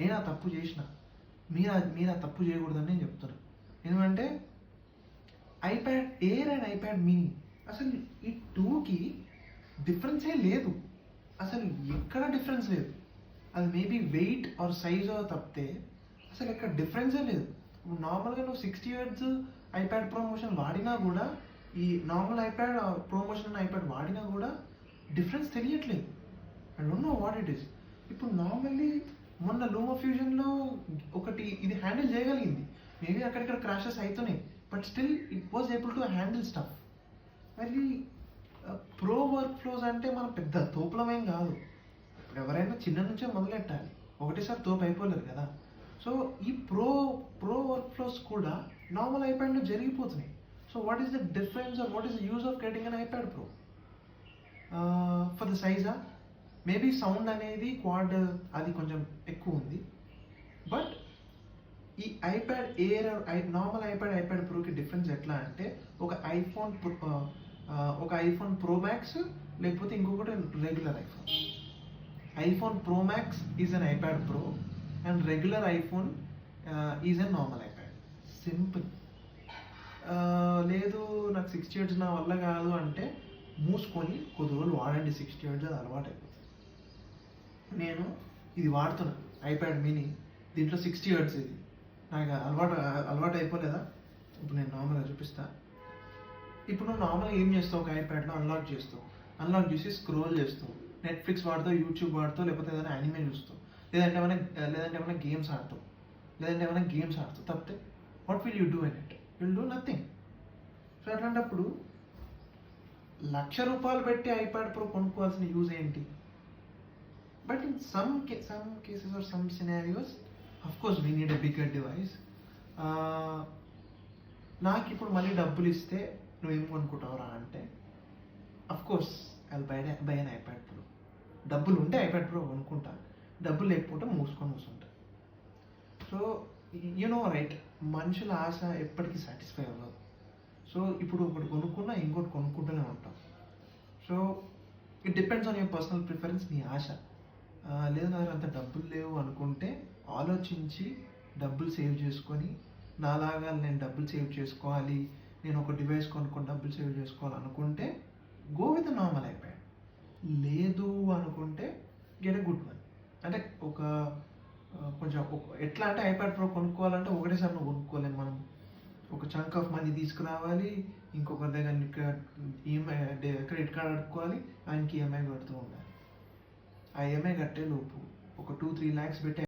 నేను ఆ తప్పు చేసిన. మీరు ఆ తప్పు చేయకూడదని నేను చెప్తున్నా. ఎందుకంటే iPad air and iPad mini అసలు ఈ 2కి డిఫరెన్సే లేదు. అసలు ఎక్కడ డిఫరెన్స్ లేదు. అది మేబీ వెయిట్ ఆర్ సైజ్ తప్పితే అసలు ఎక్కడ డిఫరెన్సే లేదు. ఇప్పుడు నార్మల్గా నువ్వు 60 హెర్ట్జ్ ఐప్యాడ్ ప్రమోషన్ వాడినా కూడా, ఈ నార్మల్ ఐప్యాడ్ ప్రమోషన్ ఐప్యాడ్ వాడినా కూడా డిఫరెన్స్ తెలియట్లేదు. I don't know what it is. ఇప్పుడు నార్మల్లీ మొన్న లూమో ఫ్యూజన్లో ఒకటి ఇది హ్యాండిల్ చేయగలిగింది. మేబీ అక్కడిక్కడ క్రాషెస్ అవుతున్నాయి, but still it was able to handle stuff. మరి ప్రో వర్క్ ఫ్లోస్ అంటే మనం పెద్ద తోపులమేం కాదు. ఇప్పుడు ఎవరైనా చిన్న నుంచే మొదలెట్టాలి, ఒకటేసారి తోపు అయిపోలేదు కదా. సో ఈ ప్రో వర్క్ ఫ్లోస్ కూడా నార్మల్ ఐప్యాడ్లో జరిగిపోతున్నాయి. So what is the difference or what is the use of getting an iPad Pro? For the సైజా మేబీ సౌండ్ అనేది క్వాడ్ అది కొంచెం ఎక్కువ ఉంది. బట్ ఈ ఐప్యాడ్ ఎయిర్ నార్మల్ ఐప్యాడ్ ప్రోకి డిఫరెన్స్ ఎట్లా అంటే, ఒక ఐఫోన్ ప్రో మ్యాక్స్ లేకపోతే ఇంకొకటి regular iPhone Pro Max is an iPad Pro and regular iPhone is an normal iPad. Simple. లేదు నాకు 60 హెర్ట్జ్ నా వల్ల కాదు అంటే మూసుకొని కొద్ది రోజులు వాడండి. 60 హెర్ట్జ్ అది అలవాటు అయిపోతుంది. నేను ఇది వాడుతున్నా ఐప్యాడ్ మినీ, దీంట్లో 60 హెర్ట్జ్ ఇది నాకు అలవాటు అయిపోలేదా? ఇప్పుడు నేను నార్మల్గా చూపిస్తా. ఇప్పుడు నువ్వు నార్మల్గా ఏం చేస్తావు? ఒక ఐప్యాడ్లో అన్లాక్ చేసి స్క్రోల్ చేస్తావు, నెట్ఫ్లిక్స్ వాడతావు, యూట్యూబ్ వాడతావు, లేకపోతే ఏదైనా యానిమే చూస్తావు, లేదంటే ఏమైనా గేమ్స్ ఆడతావు. తప్పితే what will you do in it? Will do nothing. So అట్లాంటప్పుడు ₹1,00,000 పెట్టి ఐప్యాడ్ ప్రో కొనుక్కోవాల్సిన యూజ్ ఏంటి? But in some cases or some scenarios, of course we need a bigger device. నాకు ఇప్పుడు మళ్ళీ డబ్బులు ఇస్తే నువ్వేం కొనుక్కుంటావురా అంటే, of course I will buy an iPad pro. డబ్బులు ఉంటే ఐప్యాడ్ ప్రో కొనుక్కుంటా, డబ్బులు లేకపోతే మూసుకొని కూర్చుంటా. సో యు నో రైట్, మనుషుల ఆశ ఎప్పటికీ సాటిస్ఫై అవ్వదు. సో ఇప్పుడు ఒకటి కొనుక్కున్నా ఇంకోటి కొనుక్కుంటూనే ఉంటాం. So it depends on your personal preference, నీ ఆశ. లేదు నా దగ్గర అంత డబ్బులు లేవు అనుకుంటే ఆలోచించి డబ్బులు సేవ్ చేసుకొని, నాలాగా నేను డబ్బులు సేవ్ చేసుకోవాలి, నేను ఒక డివైస్ కొనుక్కొని డబ్బులు సేవ్ చేసుకోవాలి అనుకుంటే గో విత్ నార్మల్ ఐప్యాడ్. లేదు అనుకుంటే గెట్ ఎ గుడ్ వన్. అంటే కొంచెం ఎట్లా అంటే ఐప్యాడ్ ప్రో కొనుక్కోవాలంటే ఒకటేసారి నువ్వు కొనుక్కోలేము. మనం ఒక చంక్ ఆఫ్ మనీ తీసుకురావాలి, ఇంకొకరి దగ్గర ఈఎంఐ క్రెడిట్ కార్డ్ అడుక్కోవాలి, ఆయనకి ఈఎంఐ కడుతూ ఉండాలి. ఆ ఈఎంఐ కట్టే లోపు ఒక 2-3 lakhs పెట్టి